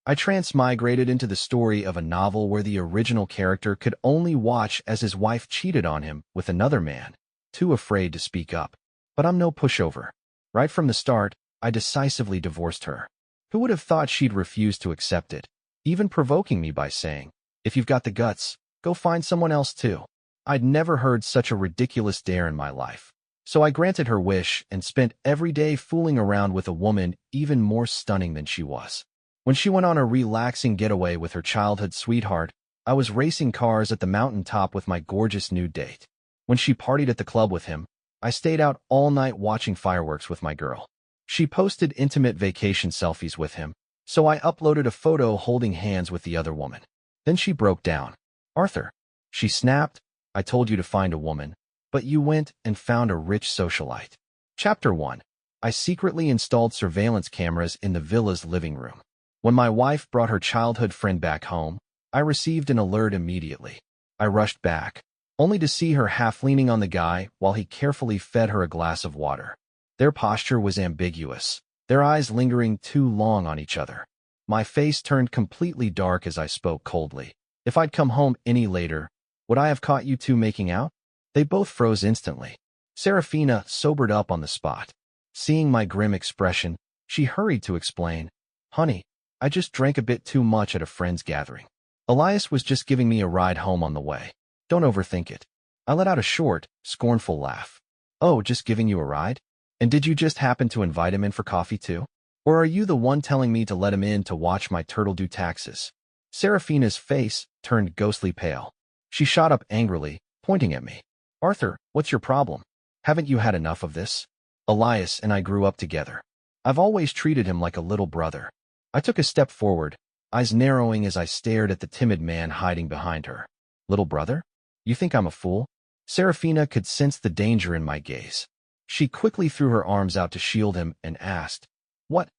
I transmigrated into the story of a novel where the original character could only watch as his wife cheated on him with another man, too afraid to speak up. But I'm no pushover. Right from the start, I decisively divorced her. Who would have thought she'd refuse to accept it, even provoking me by saying, "If you've got the guts, go find someone else too." I'd never heard such a ridiculous dare in my life. So I granted her wish and spent every day fooling around with a woman even more stunning than she was. When she went on a relaxing getaway with her childhood sweetheart, I was racing cars at the mountaintop with my gorgeous new date. When she partied at the club with him, I stayed out all night watching fireworks with my girl. She posted intimate vacation selfies with him, so I uploaded a photo holding hands with the other woman. Then she broke down. "Arthur," she snapped, "I told you to find a woman, but you went and found a rich socialite." Chapter 1. I secretly installed surveillance cameras in the villa's living room. When my wife brought her childhood friend back home, I received an alert immediately. I rushed back, only to see her half leaning on the guy while he carefully fed her a glass of water. Their posture was ambiguous, their eyes lingering too long on each other. My face turned completely dark as I spoke coldly. "If I'd come home any later, would I have caught you two making out?" They both froze instantly. Serafina sobered up on the spot. Seeing my grim expression, she hurried to explain, "Honey, I just drank a bit too much at a friend's gathering. Elias was just giving me a ride home on the way. Don't overthink it." I let out a short, scornful laugh. "Oh, just giving you a ride? And did you just happen to invite him in for coffee too? Or are you the one telling me to let him in to watch my turtle do taxes?" Serafina's face turned ghostly pale. She shot up angrily, pointing at me. "Arthur, what's your problem? Haven't you had enough of this? Elias and I grew up together. I've always treated him like a little brother." I took a step forward, eyes narrowing as I stared at the timid man hiding behind her. "Little brother? You think I'm a fool?" Serafina could sense the danger in my gaze. She quickly threw her arms out to shield him and asked, What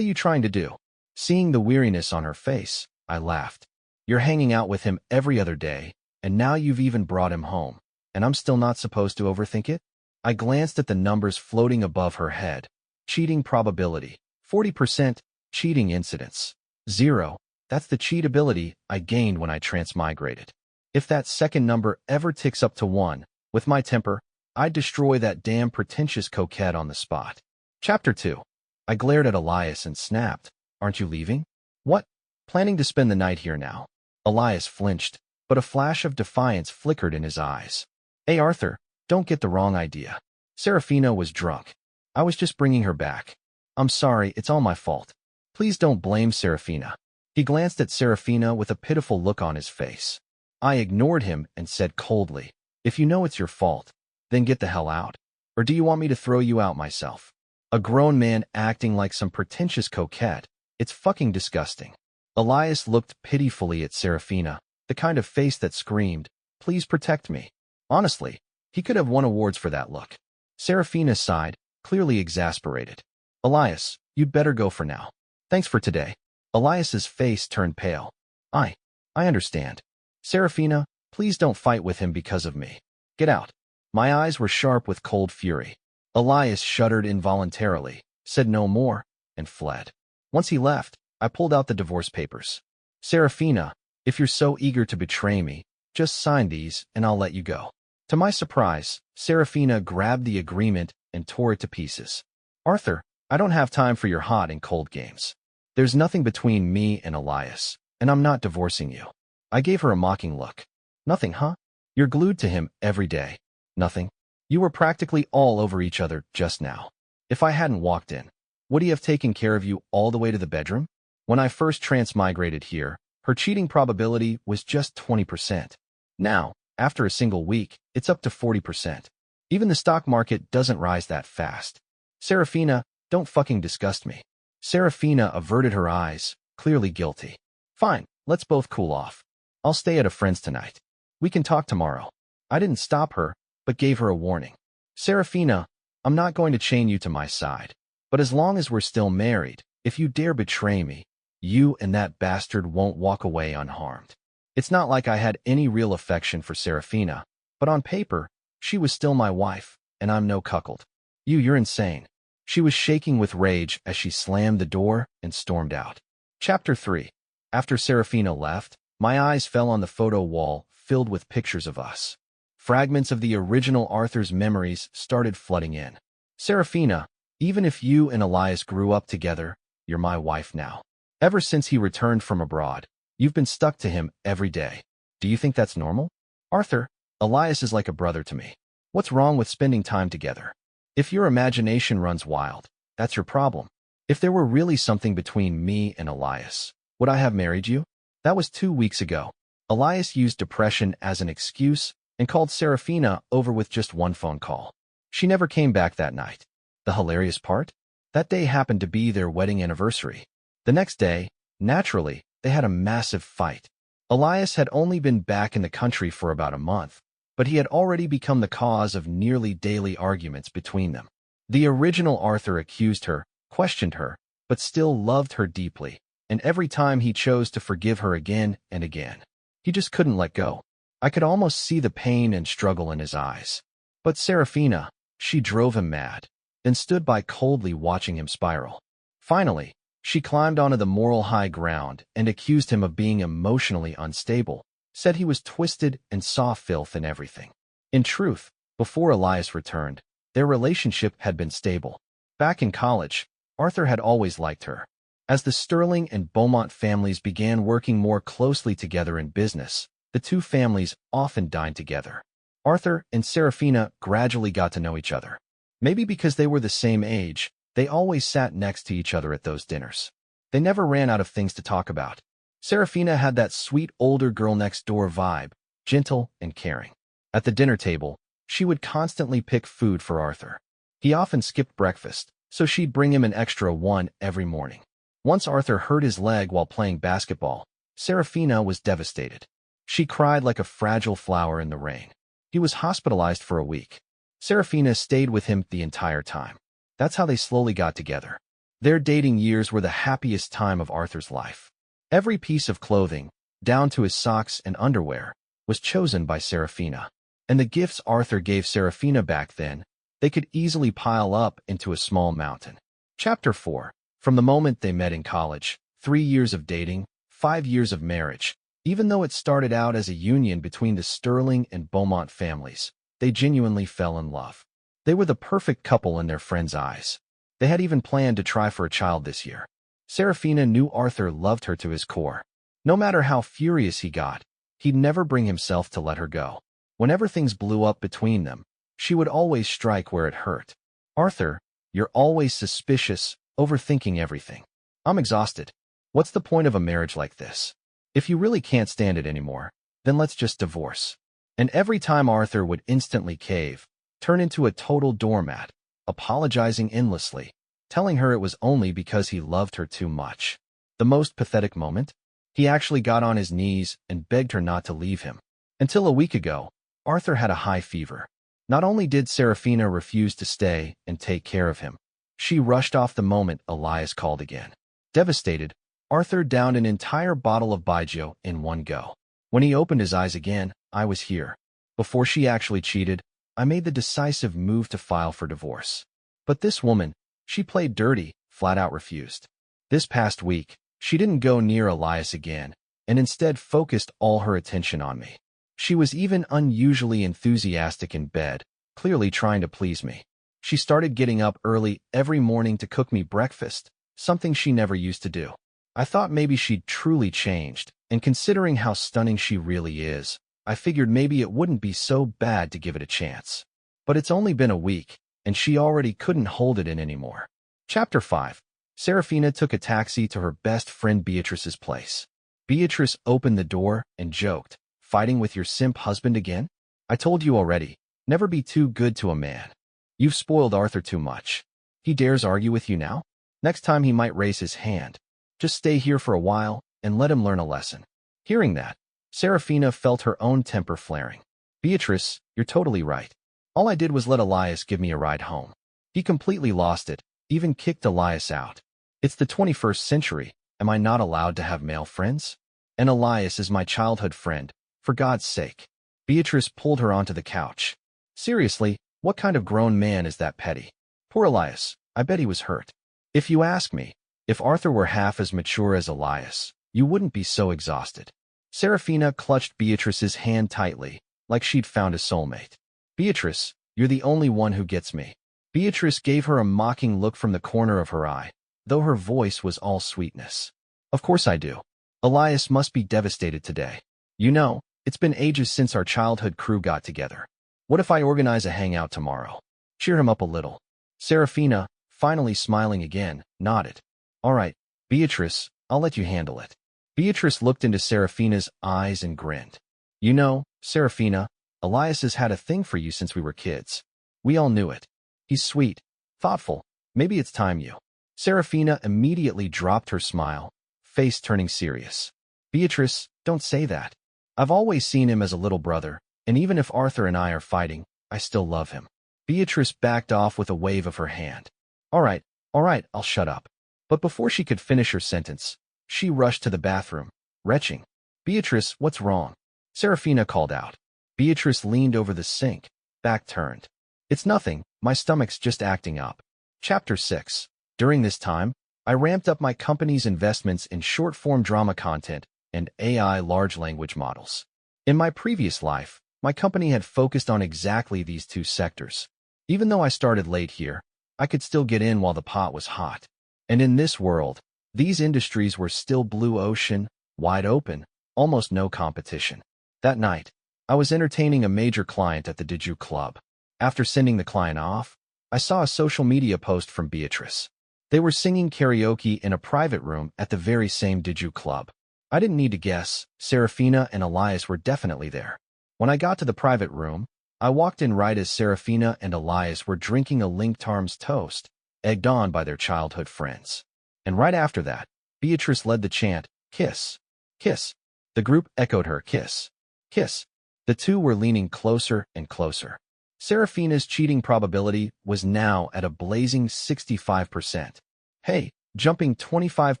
are you trying to do?" Seeing the weariness on her face, I laughed. "You're hanging out with him every other day, and now you've even brought him home, and I'm still not supposed to overthink it?" I glanced at the numbers floating above her head. Cheating probability, 40%. Cheating incidence, 0. That's the cheatability I gained when I transmigrated. If that second number ever ticks up to 1, with my temper, I'd destroy that damn pretentious coquette on the spot. Chapter 2. I glared at Elias and snapped, "Aren't you leaving?" "What? Planning to spend the night here now?" Elias flinched, but a flash of defiance flickered in his eyes. "Hey, Arthur, don't get the wrong idea. Serafina was drunk. I was just bringing her back. I'm sorry, it's all my fault. Please don't blame Serafina." He glanced at Serafina with a pitiful look on his face. I ignored him and said coldly, "If you know it's your fault, then get the hell out. Or do you want me to throw you out myself?" A grown man acting like some pretentious coquette. It's fucking disgusting. Elias looked pitifully at Serafina, the kind of face that screamed, "Please protect me." Honestly, he could have won awards for that look. Serafina sighed, clearly exasperated. "Elias, you'd better go for now. Thanks for today." Elias's face turned pale. I understand. Serafina, please don't fight with him because of me. Get out." My eyes were sharp with cold fury. Elias shuddered involuntarily, said no more, and fled. Once he left, I pulled out the divorce papers. "Serafina, if you're so eager to betray me, just sign these and I'll let you go." To my surprise, Serafina grabbed the agreement and tore it to pieces. "Arthur, I don't have time for your hot and cold games. There's nothing between me and Elias, and I'm not divorcing you." I gave her a mocking look. "Nothing, huh? You're glued to him every day." "Nothing. You were practically all over each other just now. If I hadn't walked in, would he have taken care of you all the way to the bedroom?" When I first transmigrated here, her cheating probability was just 20%. Now, after a single week, it's up to 40%. Even the stock market doesn't rise that fast. "Serafina, don't fucking disgust me." Serafina averted her eyes, clearly guilty. "Fine, let's both cool off. I'll stay at a friend's tonight. We can talk tomorrow." I didn't stop her, but gave her a warning. "Serafina, I'm not going to chain you to my side. But as long as we're still married, if you dare betray me, you and that bastard won't walk away unharmed." It's not like I had any real affection for Serafina, but on paper, she was still my wife, and I'm no cuckold. You're insane." She was shaking with rage as she slammed the door and stormed out. Chapter 3. After Serafina left, my eyes fell on the photo wall filled with pictures of us. Fragments of the original Arthur's memories started flooding in. Serafina, even if you and Elias grew up together, you're my wife now. Ever since he returned from abroad, you've been stuck to him every day. Do you think that's normal? Arthur, Elias is like a brother to me. What's wrong with spending time together? If your imagination runs wild, that's your problem. If there were really something between me and Elias, would I have married you? That was 2 weeks ago. Elias used depression as an excuse and called Serafina over with just one phone call. She never came back that night. The hilarious part? That day happened to be their wedding anniversary. The next day, naturally, they had a massive fight. Elias had only been back in the country for about a month, but he had already become the cause of nearly daily arguments between them. The original Arthur accused her, questioned her, but still loved her deeply, and every time he chose to forgive her again and again. He just couldn't let go. I could almost see the pain and struggle in his eyes. But Serafina, she drove him mad, then stood by coldly watching him spiral. Finally, she climbed onto the moral high ground and accused him of being emotionally unstable, said he was twisted and saw filth in everything. In truth, before Elias returned, their relationship had been stable. Back in college, Arthur had always liked her. As the Sterling and Beaumont families began working more closely together in business, the two families often dined together. Arthur and Serafina gradually got to know each other. Maybe because they were the same age, they always sat next to each other at those dinners. They never ran out of things to talk about. Serafina had that sweet older girl next door vibe, gentle and caring. At the dinner table, she would constantly pick food for Arthur. He often skipped breakfast, so she'd bring him an extra one every morning. Once Arthur hurt his leg while playing basketball, Serafina was devastated. She cried like a fragile flower in the rain. He was hospitalized for a week. Serafina stayed with him the entire time. That's how they slowly got together. Their dating years were the happiest time of Arthur's life. Every piece of clothing, down to his socks and underwear, was chosen by Serafina. And the gifts Arthur gave Serafina back then, they could easily pile up into a small mountain. Chapter 4. From the moment they met in college, 3 years of dating, 5 years of marriage, even though it started out as a union between the Sterling and Beaumont families, they genuinely fell in love. They were the perfect couple in their friends' eyes. They had even planned to try for a child this year. Serafina knew Arthur loved her to his core. No matter how furious he got, he'd never bring himself to let her go. Whenever things blew up between them, she would always strike where it hurt. Arthur, you're always suspicious, overthinking everything. I'm exhausted. What's the point of a marriage like this? If you really can't stand it anymore, then let's just divorce. And every time Arthur would instantly cave, turn into a total doormat, apologizing endlessly, telling her it was only because he loved her too much. The most pathetic moment? He actually got on his knees and begged her not to leave him. Until a week ago, Arthur had a high fever. Not only did Serafina refuse to stay and take care of him, she rushed off the moment Elias called again. Devastated, Arthur downed an entire bottle of Baijiu in one go. When he opened his eyes again, I was here. Before she actually cheated, I made the decisive move to file for divorce. But this woman, she played dirty, flat out refused. This past week, she didn't go near Elias again, and instead focused all her attention on me. She was even unusually enthusiastic in bed, clearly trying to please me. She started getting up early every morning to cook me breakfast, something she never used to do. I thought maybe she'd truly changed, and considering how stunning she really is, I figured maybe it wouldn't be so bad to give it a chance. But it's only been a week, and she already couldn't hold it in anymore. Chapter 5. Serafina took a taxi to her best friend Beatrice's place. Beatrice opened the door and joked, "Fighting with your simp husband again? I told you already, never be too good to a man. You've spoiled Arthur too much. He dares argue with you now? Next time he might raise his hand. Just stay here for a while and let him learn a lesson." Hearing that, Serafina felt her own temper flaring. "Beatrice, you're totally right. All I did was let Elias give me a ride home. He completely lost it, even kicked Elias out. It's the 21st century. Am I not allowed to have male friends? And Elias is my childhood friend, for God's sake." Beatrice pulled her onto the couch. "Seriously, what kind of grown man is that petty? Poor Elias, I bet he was hurt. If you ask me, If Arthur were half as mature as Elias, you wouldn't be so exhausted. Serafina clutched Beatrice's hand tightly, like she'd found a soulmate. Beatrice, you're the only one who gets me. Beatrice gave her a mocking look from the corner of her eye, though her voice was all sweetness. Of course I do. Elias must be devastated today. You know, it's been ages since our childhood crew got together. What if I organize a hangout tomorrow? Cheer him up a little. Serafina, finally smiling again, nodded. All right, Beatrice, I'll let you handle it. Beatrice looked into Serafina's eyes and grinned. You know, Serafina, Elias has had a thing for you since we were kids. We all knew it. He's sweet, thoughtful. Maybe it's time you. Serafina immediately dropped her smile, face turning serious. Beatrice, don't say that. I've always seen him as a little brother, and even if Arthur and I are fighting, I still love him. Beatrice backed off with a wave of her hand. All right, I'll shut up. But before she could finish her sentence, she rushed to the bathroom, retching. Beatrice, what's wrong? Serafina called out. Beatrice leaned over the sink, back turned. It's nothing, my stomach's just acting up. Chapter 6. During this time, I ramped up my company's investments in short-form drama content and AI large language models. In my previous life, my company had focused on exactly these two sectors. Even though I started late here, I could still get in while the pot was hot. And in this world, these industries were still blue ocean, wide open, almost no competition. That night, I was entertaining a major client at the Diju Club. After sending the client off, I saw a social media post from Beatrice. They were singing karaoke in a private room at the very same Diju Club. I didn't need to guess, Serafina and Elias were definitely there. When I got to the private room, I walked in right as Serafina and Elias were drinking a linked arms toast, egged on by their childhood friends. And right after that, Beatrice led the chant, kiss, kiss. The group echoed her kiss, kiss. The two were leaning closer and closer. Serafina's cheating probability was now at a blazing 65%. Hey, jumping 25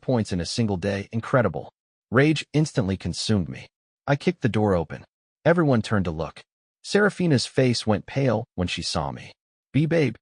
points in a single day, incredible. Rage instantly consumed me. I kicked the door open. Everyone turned to look. Serafina's face went pale when she saw me. Babe,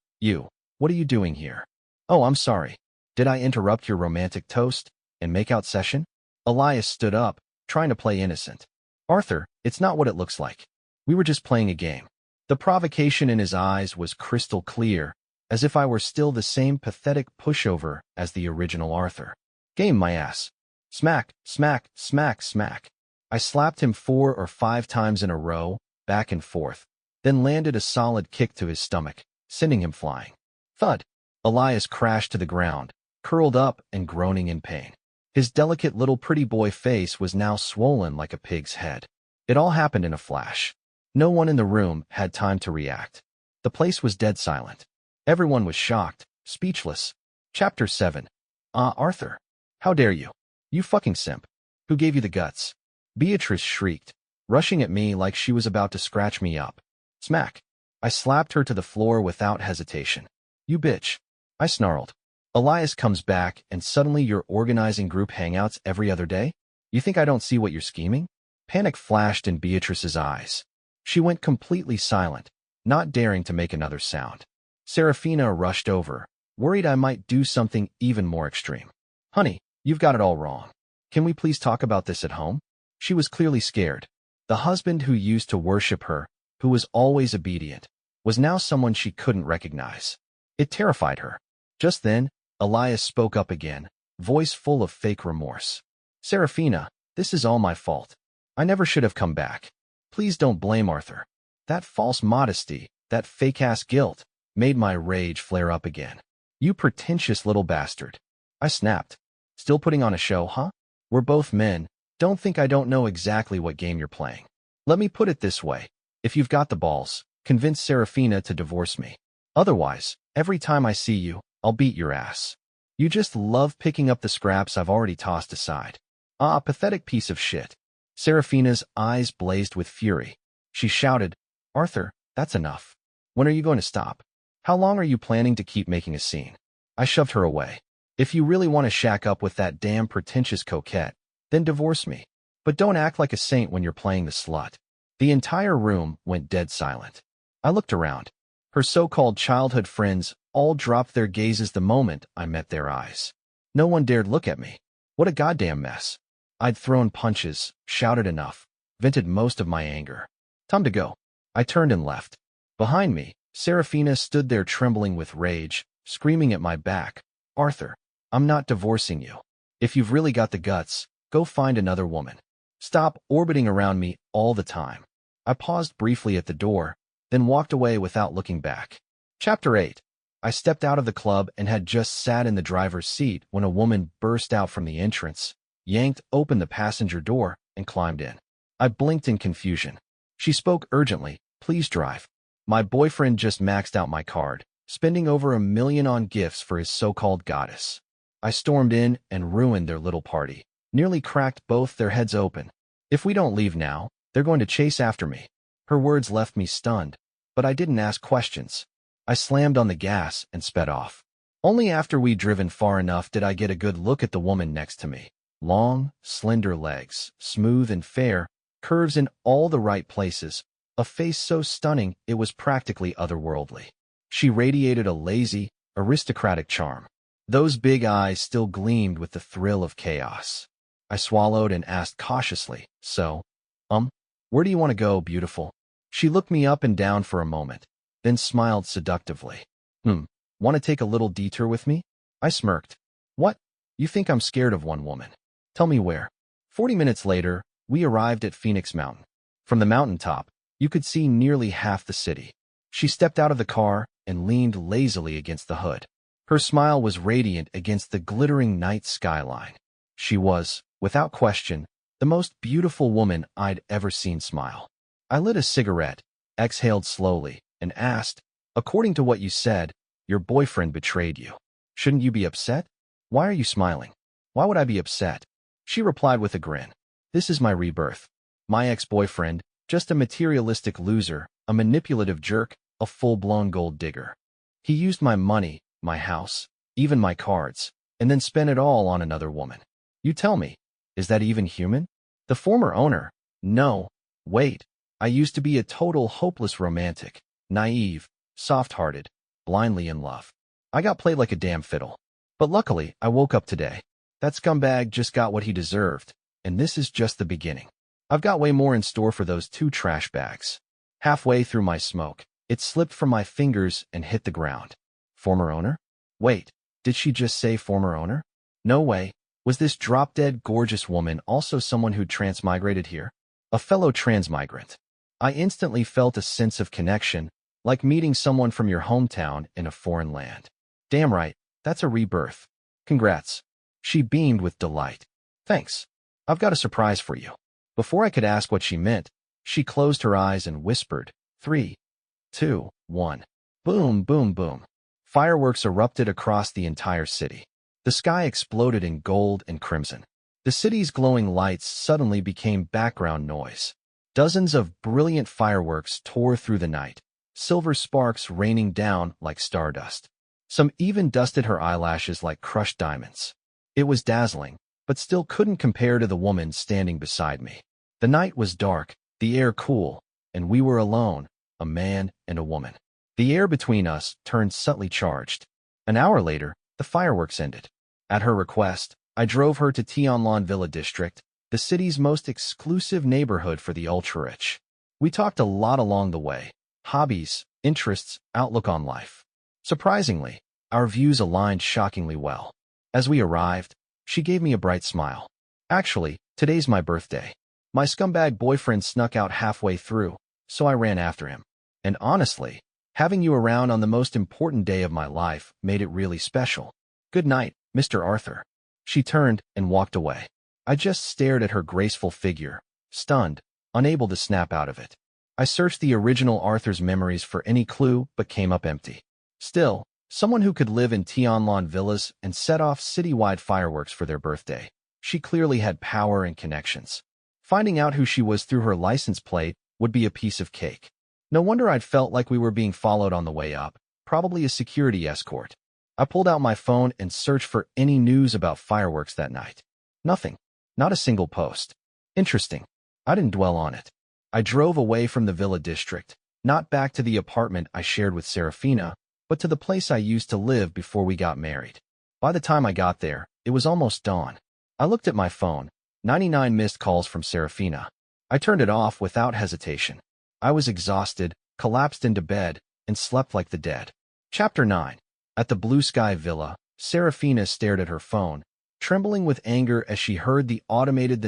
what are you doing here? Oh, I'm sorry. Did I interrupt your romantic toast and make-out session? Elias stood up, trying to play innocent. Arthur, it's not what it looks like. We were just playing a game. The provocation in his eyes was crystal clear, as if I were still the same pathetic pushover as the original Arthur. Game my ass. Smack, smack, smack, smack. I slapped him 4 or 5 times in a row, back and forth, then landed a solid kick to his stomach, sending him flying. Thud. Elias crashed to the ground, curled up and groaning in pain. His delicate little pretty boy face was now swollen like a pig's head. It all happened in a flash. No one in the room had time to react. The place was dead silent. Everyone was shocked, speechless. Chapter 7. Arthur. How dare you? You fucking simp. Who gave you the guts? Beatrice shrieked, rushing at me like she was about to scratch me up. Smack. I slapped her to the floor without hesitation. You bitch. I snarled. Elias comes back and suddenly you're organizing group hangouts every other day? You think I don't see what you're scheming? Panic flashed in Beatrice's eyes. She went completely silent, not daring to make another sound. Serafina rushed over, worried I might do something even more extreme. Honey, you've got it all wrong. Can we please talk about this at home? She was clearly scared. The husband who used to worship her, who was always obedient, was now someone she couldn't recognize. It terrified her. Just then, Elias spoke up again, voice full of fake remorse. Serafina, this is all my fault. I never should have come back. Please don't blame Arthur. That false modesty, that fake-ass guilt, made my rage flare up again. You pretentious little bastard. I snapped. Still putting on a show, huh? We're both men. Don't think I don't know exactly what game you're playing. Let me put it this way. If you've got the balls, convince Serafina to divorce me. Otherwise, every time I see you, I'll beat your ass. You just love picking up the scraps I've already tossed aside. Pathetic piece of shit. Serafina's eyes blazed with fury. She shouted, Arthur, that's enough. When are you going to stop? How long are you planning to keep making a scene? I shoved her away. If you really want to shack up with that damn pretentious coquette, then divorce me. But don't act like a saint when you're playing the slut. The entire room went dead silent. I looked around. Her so-called childhood friends all dropped their gazes the moment I met their eyes. No one dared look at me. What a goddamn mess. I'd thrown punches, shouted enough, vented most of my anger. Time to go. I turned and left. Behind me, Serafina stood there trembling with rage, screaming at my back. Arthur, I'm not divorcing you. If you've really got the guts, go find another woman. Stop orbiting around me all the time. I paused briefly at the door, then walked away without looking back. Chapter 8. I stepped out of the club and had just sat in the driver's seat when a woman burst out from the entrance, yanked open the passenger door, and climbed in. I blinked in confusion. She spoke urgently. Please drive. My boyfriend just maxed out my card, spending over $1 million on gifts for his so-called goddess. I stormed in and ruined their little party, nearly cracked both their heads open. If we don't leave now, they're going to chase after me. Her words left me stunned, but I didn't ask questions. I slammed on the gas and sped off. Only after we'd driven far enough did I get a good look at the woman next to me. Long, slender legs, smooth and fair, curves in all the right places, a face so stunning it was practically otherworldly. She radiated a lazy, aristocratic charm. Those big eyes still gleamed with the thrill of chaos. I swallowed and asked cautiously, So, where do you want to go, beautiful? She looked me up and down for a moment, then smiled seductively. Want to take a little detour with me? I smirked. What? You think I'm scared of one woman? Tell me where. 40 minutes later, we arrived at Phoenix Mountain. From the mountaintop, you could see nearly half the city. She stepped out of the car and leaned lazily against the hood. Her smile was radiant against the glittering night skyline. She was, without question, the most beautiful woman I'd ever seen smile. I lit a cigarette, exhaled slowly, and asked, According to what you said, your boyfriend betrayed you. Shouldn't you be upset? Why are you smiling? Why would I be upset? She replied with a grin. This is my rebirth. My ex-boyfriend, just a materialistic loser, a manipulative jerk, a full-blown gold digger. He used my money, my house, even my cards, and then spent it all on another woman. You tell me, is that even human? The former owner? No. Wait. I used to be a total hopeless romantic, naive, soft-hearted, blindly in love. I got played like a damn fiddle. But luckily, I woke up today. That scumbag just got what he deserved, and this is just the beginning. I've got way more in store for those 2 trash bags. Halfway through my smoke, it slipped from my fingers and hit the ground. Former owner? Wait, did she just say former owner? No way. Was this drop-dead gorgeous woman also someone who'd transmigrated here? A fellow transmigrant. I instantly felt a sense of connection, like meeting someone from your hometown in a foreign land. Damn right, that's a rebirth. Congrats. She beamed with delight. Thanks. I've got a surprise for you. Before I could ask what she meant, she closed her eyes and whispered, 3, 2, 1. Boom, boom, boom. Fireworks erupted across the entire city. The sky exploded in gold and crimson. The city's glowing lights suddenly became background noise. Dozens of brilliant fireworks tore through the night, silver sparks raining down like stardust. Some even dusted her eyelashes like crushed diamonds. It was dazzling, but still couldn't compare to the woman standing beside me. The night was dark, the air cool, and we were alone, a man and a woman. The air between us turned subtly charged. An hour later, the fireworks ended. At her request, I drove her to Tianlong Villa District, the city's most exclusive neighborhood for the ultra-rich. We talked a lot along the way. Hobbies, interests, outlook on life. Surprisingly, our views aligned shockingly well. As we arrived, she gave me a bright smile. Actually, today's my birthday. My scumbag boyfriend snuck out halfway through, so I ran after him. And honestly, having you around on the most important day of my life made it really special. Good night, Mr. Arthur. She turned and walked away. I just stared at her graceful figure, stunned, unable to snap out of it. I searched the original Arthur's memories for any clue but came up empty. Still, someone who could live in Tianlong villas and set off citywide fireworks for their birthday. She clearly had power and connections. Finding out who she was through her license plate would be a piece of cake. No wonder I'd felt like we were being followed on the way up, probably a security escort. I pulled out my phone and searched for any news about fireworks that night. Nothing. Not a single post. Interesting. I didn't dwell on it. I drove away from the Villa District, not back to the apartment I shared with Serafina, but to the place I used to live before we got married. By the time I got there, It was almost dawn. I looked at my phone. 99 missed calls from Serafina. I turned it off without hesitation. I was exhausted, collapsed into bed, and slept like the dead. Chapter 9. At the Blue Sky Villa, Serafina stared at her phone, trembling with anger as she heard the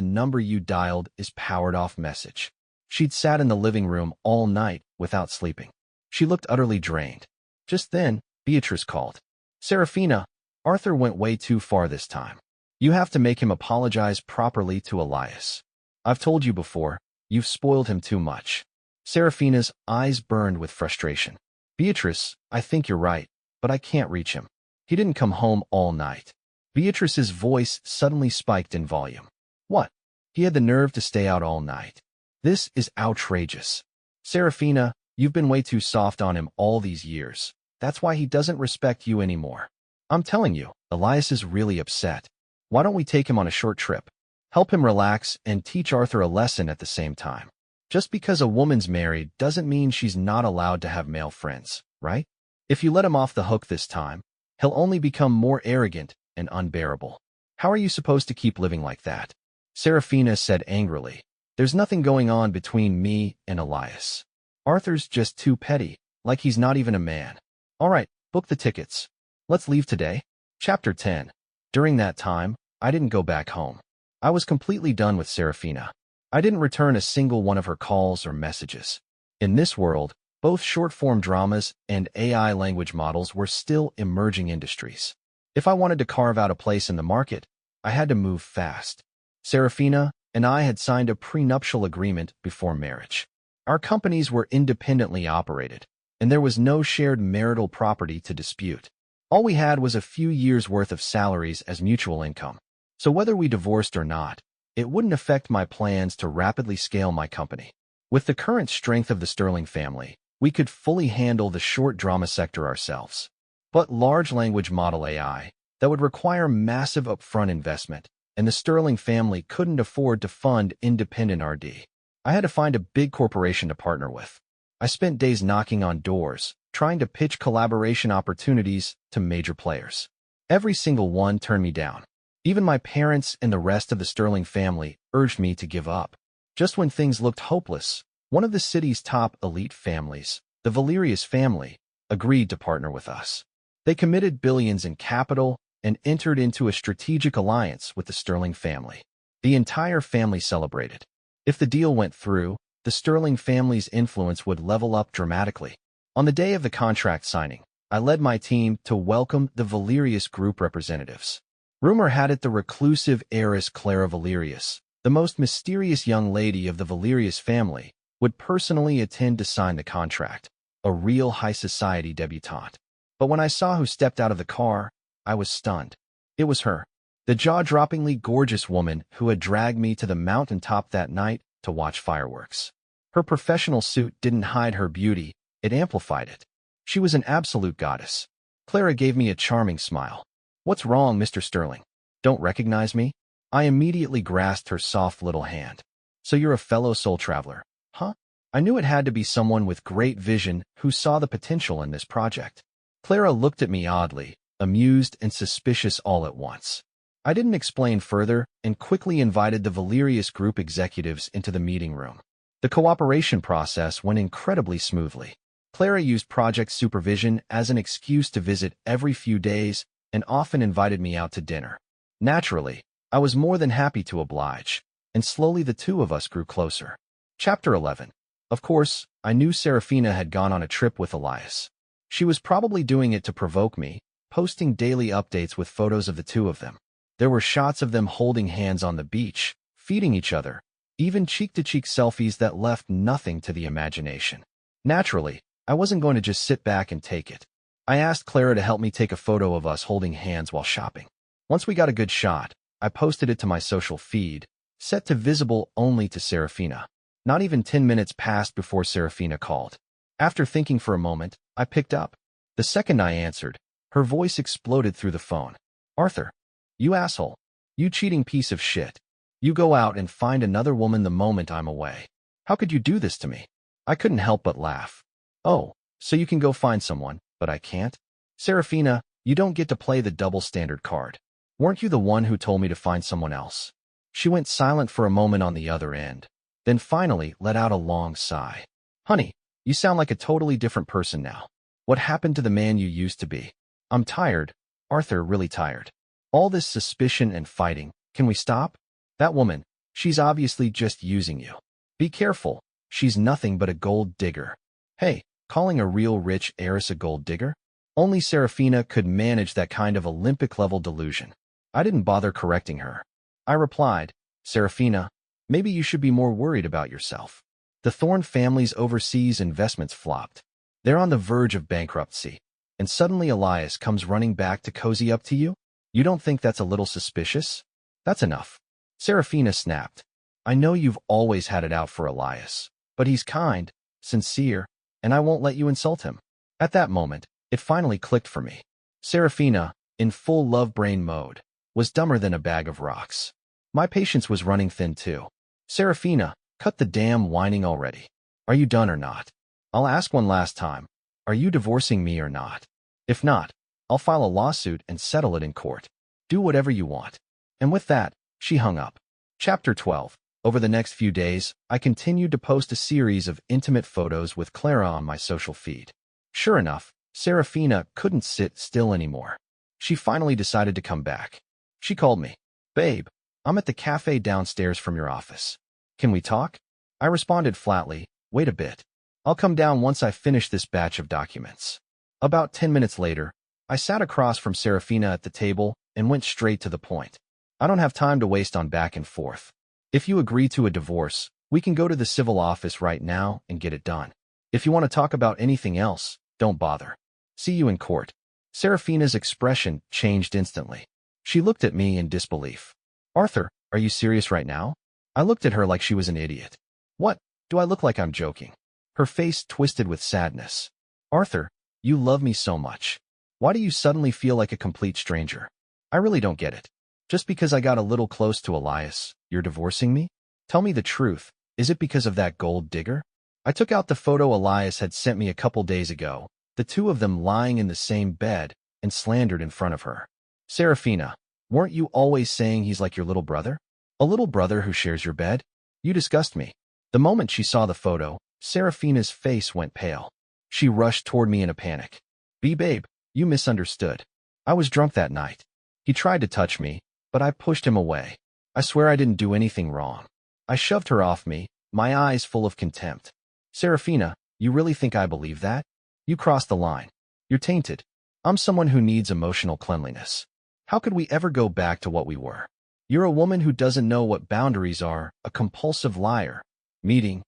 number you dialed is powered off message. She'd sat in the living room all night without sleeping. She looked utterly drained. Just then, Beatrice called. Serafina, Arthur went way too far this time. You have to make him apologize properly to Elias. I've told you before, you've spoiled him too much. Serafina's eyes burned with frustration. Beatrice, I think you're right, but I can't reach him. He didn't come home all night. Beatrice's voice suddenly spiked in volume. What? He had the nerve to stay out all night. This is outrageous. Serafina, you've been way too soft on him all these years. That's why he doesn't respect you anymore. I'm telling you, Elias is really upset. Why don't we take him on a short trip? Help him relax and teach Arthur a lesson at the same time. Just because a woman's married doesn't mean she's not allowed to have male friends, right? If you let him off the hook this time, he'll only become more arrogant and unbearable. How are you supposed to keep living like that? Serafina said angrily. There's nothing going on between me and Elias. Arthur's just too petty, like he's not even a man. All right, book the tickets. Let's leave today. Chapter 10. During that time, I didn't go back home. I was completely done with Serafina. I didn't return a single one of her calls or messages. In this world, both short-form dramas and AI language models were still emerging industries. If I wanted to carve out a place in the market, I had to move fast. Serafina and I had signed a prenuptial agreement before marriage. Our companies were independently operated, and there was no shared marital property to dispute. All we had was a few years' worth of salaries as mutual income. So whether we divorced or not, it wouldn't affect my plans to rapidly scale my company. With the current strength of the Sterling family, we could fully handle the short drama sector ourselves. But large language model AI, that would require massive upfront investment, and the Sterling family couldn't afford to fund independent RD. I had to find a big corporation to partner with. I spent days knocking on doors, trying to pitch collaboration opportunities to major players. Every single one turned me down. Even my parents and the rest of the Sterling family urged me to give up. Just when things looked hopeless, one of the city's top elite families, the Valerius family, agreed to partner with us. They committed billions in capital and entered into a strategic alliance with the Sterling family. The entire family celebrated. If the deal went through, the Sterling family's influence would level up dramatically. On the day of the contract signing, I led my team to welcome the Valerius group representatives. Rumor had it the reclusive heiress Clara Valerius, the most mysterious young lady of the Valerius family, would personally attend to sign the contract, a real high society debutante. But when I saw who stepped out of the car, I was stunned. It was her, the jaw-droppingly gorgeous woman who had dragged me to the mountaintop that night to watch fireworks. Her professional suit didn't hide her beauty, it amplified it. She was an absolute goddess. Clara gave me a charming smile. What's wrong, Mr. Sterling? Don't recognize me? I immediately grasped her soft little hand. So you're a fellow soul traveler, huh? I knew it had to be someone with great vision who saw the potential in this project. Clara looked at me oddly, amused and suspicious all at once. I didn't explain further and quickly invited the Valerius group executives into the meeting room. The cooperation process went incredibly smoothly. Clara used project supervision as an excuse to visit every few days and often invited me out to dinner. Naturally, I was more than happy to oblige, and slowly the two of us grew closer. Chapter 11. Of course, I knew Serafina had gone on a trip with Elias. She was probably doing it to provoke me, posting daily updates with photos of the two of them. There were shots of them holding hands on the beach, feeding each other, even cheek-to-cheek selfies that left nothing to the imagination. Naturally, I wasn't going to just sit back and take it. I asked Clara to help me take a photo of us holding hands while shopping. Once we got a good shot, I posted it to my social feed, set to visible only to Serafina. Not even 10 minutes passed before Serafina called. After thinking for a moment, I picked up. The second I answered, her voice exploded through the phone. Arthur, you asshole. You cheating piece of shit. You go out and find another woman the moment I'm away. How could you do this to me? I couldn't help but laugh. Oh, so you can go find someone, but I can't? Serafina, you don't get to play the double standard card. Weren't you the one who told me to find someone else? She went silent for a moment on the other end, then finally let out a long sigh. Honey, you sound like a totally different person now. What happened to the man you used to be? I'm tired, Arthur, really tired. All this suspicion and fighting, can we stop? That woman, she's obviously just using you. Be careful, she's nothing but a gold digger. Hey, calling a real rich heiress a gold digger? Only Serafina could manage that kind of Olympic-level delusion. I didn't bother correcting her. I replied, Serafina, maybe you should be more worried about yourself. The Thorne family's overseas investments flopped. They're on the verge of bankruptcy. And suddenly Elias comes running back to cozy up to you? You don't think that's a little suspicious? That's enough. Serafina snapped. I know you've always had it out for Elias, but he's kind, sincere, and I won't let you insult him. At that moment, it finally clicked for me. Serafina, in full love brain mode, was dumber than a bag of rocks. My patience was running thin too. Serafina, cut the damn whining already. Are you done or not? I'll ask one last time. Are you divorcing me or not? If not, I'll file a lawsuit and settle it in court. Do whatever you want. And with that, she hung up. Chapter 12. Over the next few days, I continued to post a series of intimate photos with Clara on my social feed. Sure enough, Serafina couldn't sit still anymore. She finally decided to come back. She called me. Babe, I'm at the cafe downstairs from your office. Can we talk? I responded flatly, wait a bit. I'll come down once I finish this batch of documents. About 10 minutes later, I sat across from Serafina at the table and went straight to the point. I don't have time to waste on back and forth. If you agree to a divorce, we can go to the civil office right now and get it done. If you want to talk about anything else, don't bother. See you in court. Serafina's expression changed instantly. She looked at me in disbelief. Arthur, are you serious right now? I looked at her like she was an idiot. What? Do I look like I'm joking? Her face twisted with sadness. Arthur, you love me so much. Why do you suddenly feel like a complete stranger? I really don't get it. Just because I got a little close to Elias, you're divorcing me? Tell me the truth. Is it because of that gold digger? I took out the photo Elias had sent me a couple days ago, the two of them lying in the same bed, and slandered in front of her. Serafina, weren't you always saying he's like your little brother? A little brother who shares your bed? You disgust me. The moment she saw the photo, Serafina's face went pale. She rushed toward me in a panic. Babe, you misunderstood. I was drunk that night. He tried to touch me, but I pushed him away. I swear I didn't do anything wrong. I shoved her off me, my eyes full of contempt. Serafina, you really think I believe that? You crossed the line. You're tainted. I'm someone who needs emotional cleanliness. How could we ever go back to what we were? You're a woman who doesn't know what boundaries are, a compulsive liar. Meeting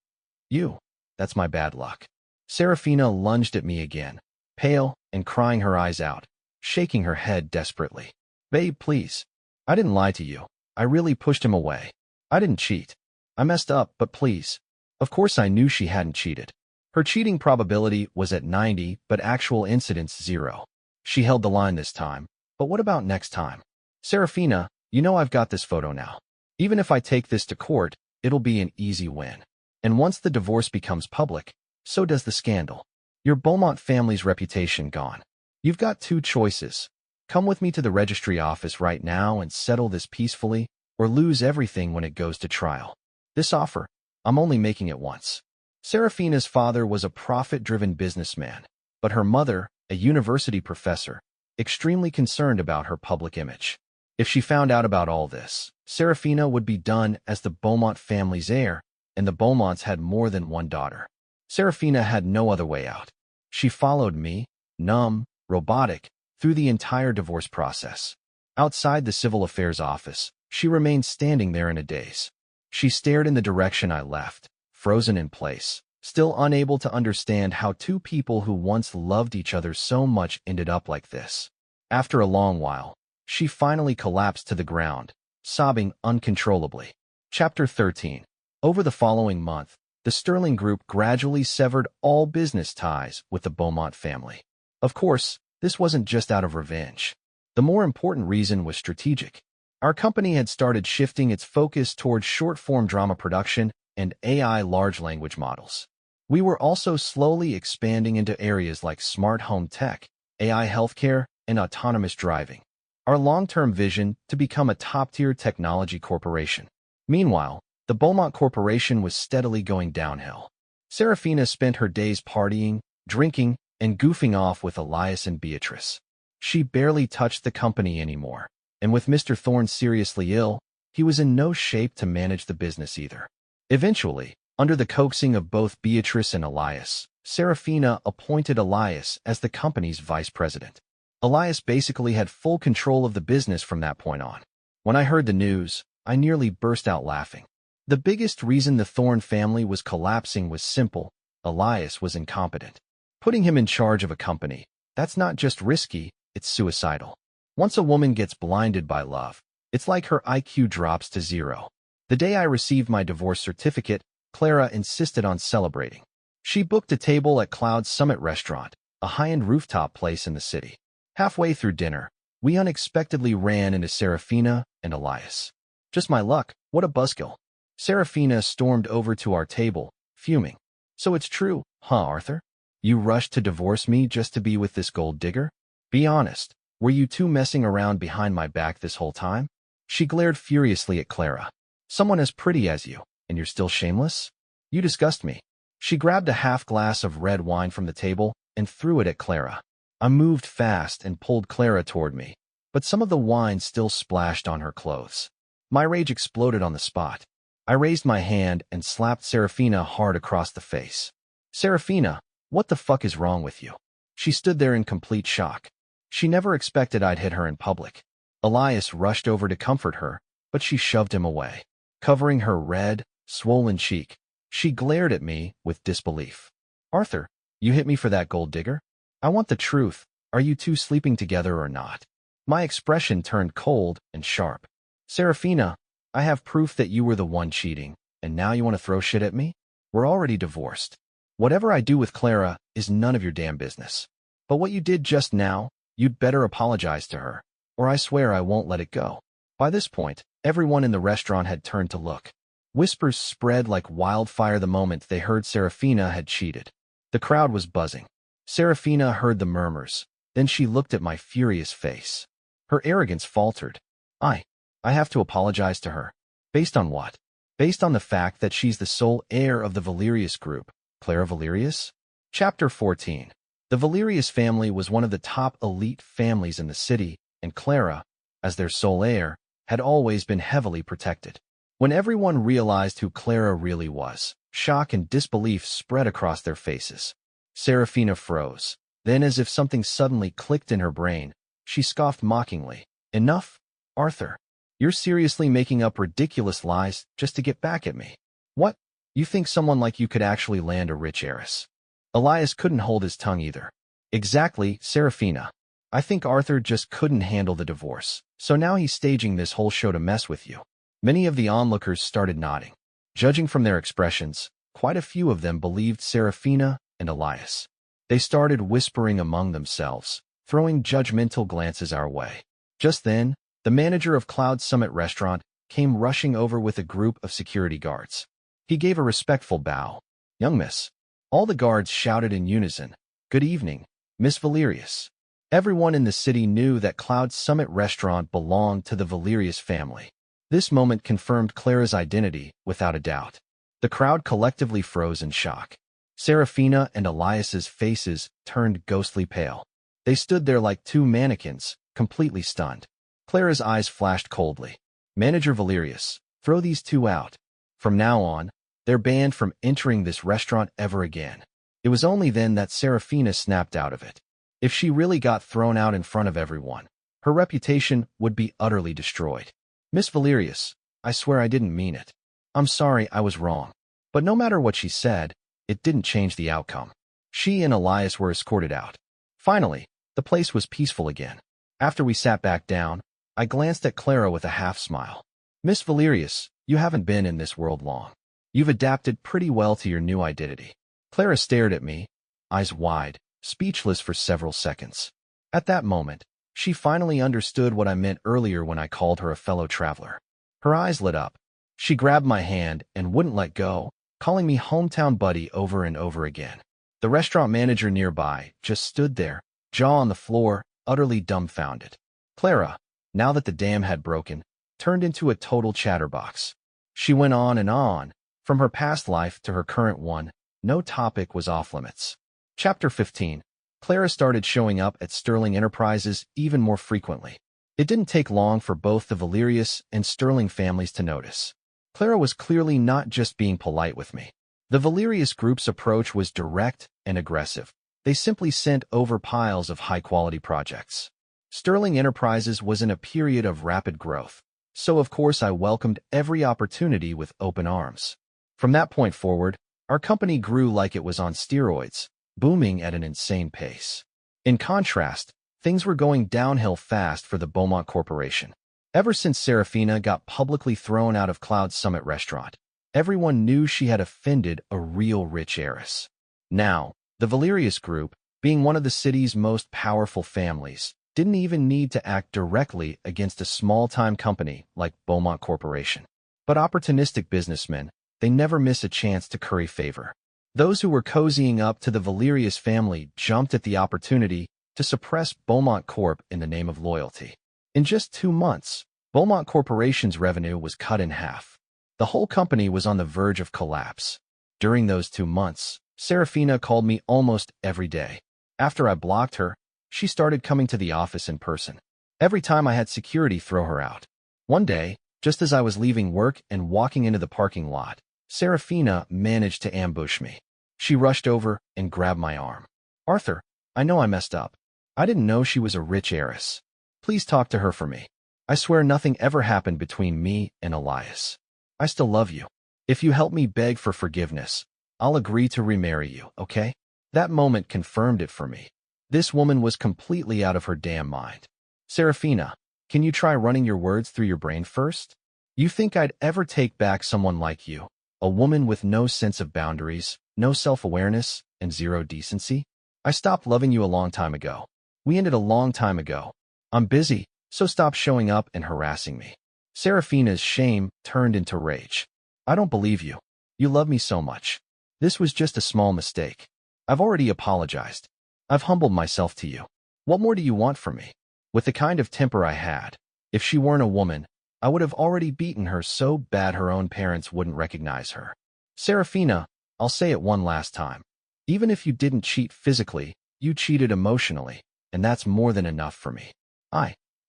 you. That's my bad luck. Serafina lunged at me again, pale and crying her eyes out, shaking her head desperately. Babe, please. I didn't lie to you. I really pushed him away. I didn't cheat. I messed up, but please. Of course I knew she hadn't cheated. Her cheating probability was at 90, but actual incidence 0. She held the line this time. But what about next time? Serafina, you know I've got this photo now. Even if I take this to court, it'll be an easy win. And once the divorce becomes public, so does the scandal. Your Beaumont family's reputation gone. You've got two choices. Come with me to the registry office right now and settle this peacefully, or lose everything when it goes to trial. This offer, I'm only making it once. Serafina's father was a profit-driven businessman, but her mother, a university professor, extremely concerned about her public image. If she found out about all this, Serafina would be done as the Beaumont family's heir, and the Beaumonts had more than one daughter. Serafina had no other way out. She followed me, numb, robotic, through the entire divorce process. Outside the civil affairs office, she remained standing there in a daze. She stared in the direction I left, frozen in place, still unable to understand how two people who once loved each other so much ended up like this. After a long while, she finally collapsed to the ground, sobbing uncontrollably. Chapter 13. Over the following month, the Sterling Group gradually severed all business ties with the Beaumont family. Of course, this wasn't just out of revenge. The more important reason was strategic. Our company had started shifting its focus towards short-form drama production and AI large language models. We were also slowly expanding into areas like smart home tech, AI healthcare, and autonomous driving. our long-term vision to become a top-tier technology corporation. Meanwhile, the Beaumont Corporation was steadily going downhill. Serafina spent her days partying, drinking, and goofing off with Elias and Beatrice. She barely touched the company anymore, and with Mr. Thorne seriously ill, he was in no shape to manage the business either. Eventually, under the coaxing of both Beatrice and Elias, Serafina appointed Elias as the company's vice president. Elias basically had full control of the business from that point on. When I heard the news, I nearly burst out laughing. The biggest reason the Thorne family was collapsing was simple: Elias was incompetent. Putting him in charge of a company, that's not just risky, it's suicidal. Once a woman gets blinded by love, it's like her IQ drops to zero. The day I received my divorce certificate, Clara insisted on celebrating. She booked a table at Cloud Summit Restaurant, a high-end rooftop place in the city. Halfway through dinner, we unexpectedly ran into Serafina and Elias. Just my luck, what a buzzkill. Serafina stormed over to our table, fuming. So it's true, huh, Arthur? You rushed to divorce me just to be with this gold digger? Be honest, were you two messing around behind my back this whole time? She glared furiously at Clara. Someone as pretty as you, and you're still shameless? You disgust me. She grabbed a half glass of red wine from the table and threw it at Clara. I moved fast and pulled Clara toward me, but some of the wine still splashed on her clothes. My rage exploded on the spot. I raised my hand and slapped Serafina hard across the face. Serafina, what the fuck is wrong with you? She stood there in complete shock. She never expected I'd hit her in public. Elias rushed over to comfort her, but she shoved him away. Covering her red, swollen cheek, she glared at me with disbelief. Arthur, you hit me for that gold digger? I want the truth. Are you two sleeping together or not? My expression turned cold and sharp. Serafina, I have proof that you were the one cheating, and now you want to throw shit at me? We're already divorced. Whatever I do with Clara is none of your damn business. But what you did just now, you'd better apologize to her, or I swear I won't let it go. By this point, everyone in the restaurant had turned to look. Whispers spread like wildfire the moment they heard Serafina had cheated. The crowd was buzzing. Serafina heard the murmurs. Then she looked at my furious face. Her arrogance faltered. I have to apologize to her. Based on what? Based on the fact that she's the sole heir of the Valerius group. Clara Valerius? Chapter 14. The Valerius family was one of the top elite families in the city, and Clara, as their sole heir, had always been heavily protected. When everyone realized who Clara really was, shock and disbelief spread across their faces. Serafina froze. Then, as if something suddenly clicked in her brain, she scoffed mockingly. Enough, Arthur. You're seriously making up ridiculous lies just to get back at me. What? You think someone like you could actually land a rich heiress? Elias couldn't hold his tongue either. Exactly, Serafina. I think Arthur just couldn't handle the divorce, so now he's staging this whole show to mess with you. Many of the onlookers started nodding. Judging from their expressions, quite a few of them believed Serafina and Elias. They started whispering among themselves, throwing judgmental glances our way. Just then, the manager of Cloud Summit Restaurant came rushing over with a group of security guards. He gave a respectful bow. Young miss. All the guards shouted in unison, Good evening, Miss Valerius. Everyone in the city knew that Cloud Summit Restaurant belonged to the Valerius family. This moment confirmed Clara's identity without a doubt. The crowd collectively froze in shock. Serafina and Elias's faces turned ghostly pale. They stood there like two mannequins, completely stunned. Clara's eyes flashed coldly. Manager Valerius, throw these two out. From now on, they're banned from entering this restaurant ever again. It was only then that Serafina snapped out of it. If she really got thrown out in front of everyone, her reputation would be utterly destroyed. Miss Valerius, I swear I didn't mean it. I'm sorry, I was wrong. But no matter what she said, it didn't change the outcome. She and Elias were escorted out. Finally, the place was peaceful again. After we sat back down, I glanced at Clara with a half-smile. Miss Valerius, you haven't been in this world long. You've adapted pretty well to your new identity. Clara stared at me, eyes wide, speechless for several seconds. At that moment, she finally understood what I meant earlier when I called her a fellow traveler. Her eyes lit up. She grabbed my hand and wouldn't let go, calling me hometown buddy over and over again. The restaurant manager nearby just stood there, jaw on the floor, utterly dumbfounded. Clara, now that the dam had broken, turned into a total chatterbox. She went on, from her past life to her current one. No topic was off limits. Chapter 15. Clara started showing up at Sterling Enterprises even more frequently. It didn't take long for both the Valerius and Sterling families to notice. Clara was clearly not just being polite with me. The Valerius group's approach was direct and aggressive. They simply sent over piles of high-quality projects. Sterling Enterprises was in a period of rapid growth, so of course I welcomed every opportunity with open arms. From that point forward, our company grew like it was on steroids, booming at an insane pace. In contrast, things were going downhill fast for the Beaumont Corporation. Ever since Serafina got publicly thrown out of Cloud Summit Restaurant, everyone knew she had offended a real rich heiress. Now, the Valerius Group, being one of the city's most powerful families, didn't even need to act directly against a small-time company like Beaumont Corporation. But opportunistic businessmen, they never miss a chance to curry favor. Those who were cozying up to the Valerius family jumped at the opportunity to suppress Beaumont Corp in the name of loyalty. In just 2 months, Beaumont Corporation's revenue was cut in half. The whole company was on the verge of collapse. During those 2 months, Serafina called me almost every day. After I blocked her, she started coming to the office in person. Every time I had security throw her out. One day, just as I was leaving work and walking into the parking lot, Serafina managed to ambush me. She rushed over and grabbed my arm. "Arthur, I know I messed up. I didn't know she was a rich heiress. Please talk to her for me. I swear nothing ever happened between me and Elias. I still love you. If you help me beg for forgiveness, I'll agree to remarry you, okay?" That moment confirmed it for me. This woman was completely out of her damn mind. "Serafina, can you try running your words through your brain first? You think I'd ever take back someone like you, a woman with no sense of boundaries, no self-awareness, and zero decency? I stopped loving you a long time ago. We ended a long time ago. I'm busy, so stop showing up and harassing me." Serafina's shame turned into rage. "I don't believe you. You love me so much. This was just a small mistake. I've already apologized. I've humbled myself to you. What more do you want from me?" With the kind of temper I had, if she weren't a woman, I would have already beaten her so bad her own parents wouldn't recognize her. "Serafina, I'll say it one last time. Even if you didn't cheat physically, you cheated emotionally, and that's more than enough for me.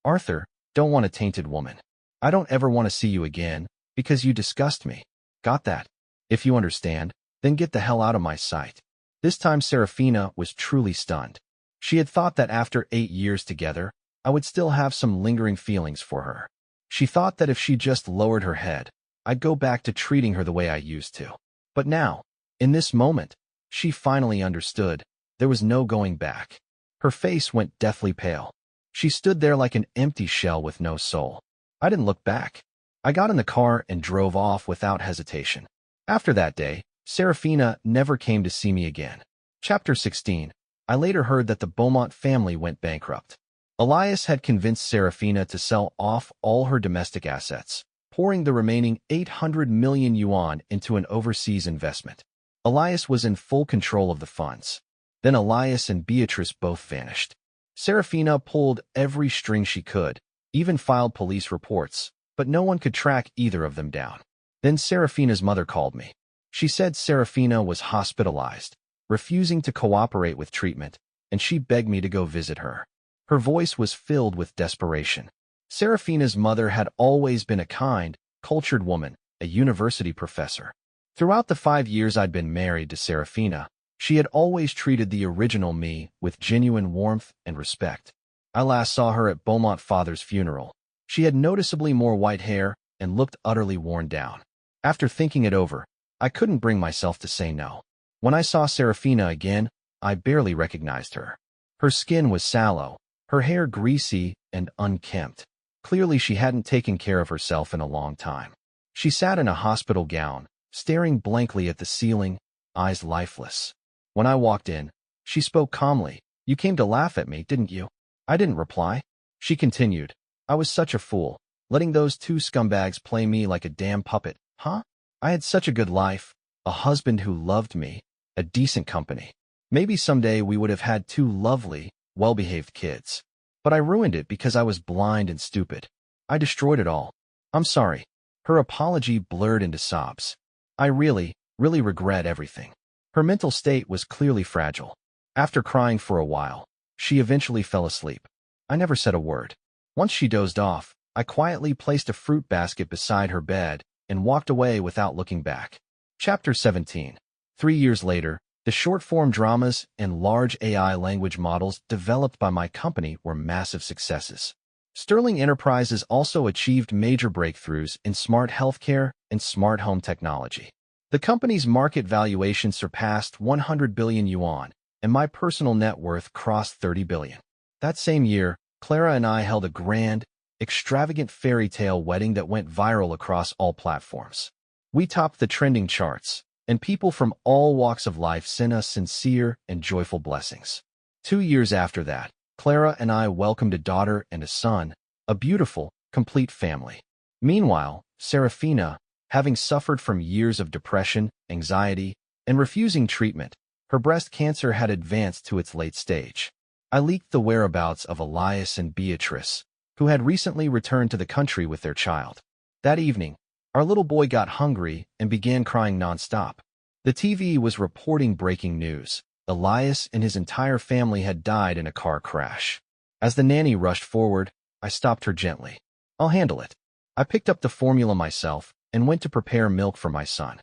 Arthur, don't want a tainted woman. I don't ever want to see you again, because you disgust me. Got that? If you understand, then get the hell out of my sight." This time Serafina was truly stunned. She had thought that after 8 years together, I would still have some lingering feelings for her. She thought that if she just lowered her head, I'd go back to treating her the way I used to. But now, in this moment, she finally understood. There was no going back. Her face went deathly pale. She stood there like an empty shell with no soul. I didn't look back. I got in the car and drove off without hesitation. After that day, Serafina never came to see me again. Chapter 16. I later heard that the Beaumont family went bankrupt. Elias had convinced Serafina to sell off all her domestic assets, pouring the remaining 800 million yuan into an overseas investment. Elias was in full control of the funds. Then Elias and Beatrice both vanished. Serafina pulled every string she could, even filed police reports, but no one could track either of them down. Then Serafina's mother called me. She said Serafina was hospitalized, refusing to cooperate with treatment, and she begged me to go visit her. Her voice was filled with desperation. Serafina's mother had always been a kind, cultured woman, a university professor. Throughout the 5 years I'd been married to Serafina, she had always treated the original me with genuine warmth and respect. I last saw her at Beaumont father's funeral. She had noticeably more white hair and looked utterly worn down. After thinking it over, I couldn't bring myself to say no. When I saw Serafina again, I barely recognized her. Her skin was sallow, her hair greasy and unkempt. Clearly she hadn't taken care of herself in a long time. She sat in a hospital gown, staring blankly at the ceiling, eyes lifeless. When I walked in, she spoke calmly. "You came to laugh at me, didn't you?" I didn't reply. She continued, "I was such a fool, letting those 2 scumbags play me like a damn puppet, huh? I had such a good life, a husband who loved me, a decent company. Maybe someday we would have had 2 lovely, well-behaved kids. But I ruined it because I was blind and stupid. I destroyed it all. I'm sorry. Her apology blurred into sobs. I really regret everything. Her mental state was clearly fragile. After crying for a while, she eventually fell asleep. I never said a word. Once she dozed off, I quietly placed a fruit basket beside her bed and walked away without looking back. Chapter 17. 3 years later, the short-form dramas and large AI language models developed by my company were massive successes. Sterling Enterprises also achieved major breakthroughs in smart healthcare and smart home technology. The company's market valuation surpassed 100 billion yuan, and my personal net worth crossed 30 billion. That same year, Clara and I held a grand, extravagant fairy tale wedding that went viral across all platforms. We topped the trending charts, and people from all walks of life sent us sincere and joyful blessings. 2 years after that, Clara and I welcomed a daughter and a son, a beautiful, complete family. Meanwhile, Serafina, having suffered from years of depression, anxiety, and refusing treatment, her breast cancer had advanced to its late stage. I leaked the whereabouts of Elias and Beatrice, who had recently returned to the country with their child. That evening, our little boy got hungry and began crying nonstop. The TV was reporting breaking news. Elias and his entire family had died in a car crash. As the nanny rushed forward, I stopped her gently. I'll handle it. I picked up the formula myself and went to prepare milk for my son.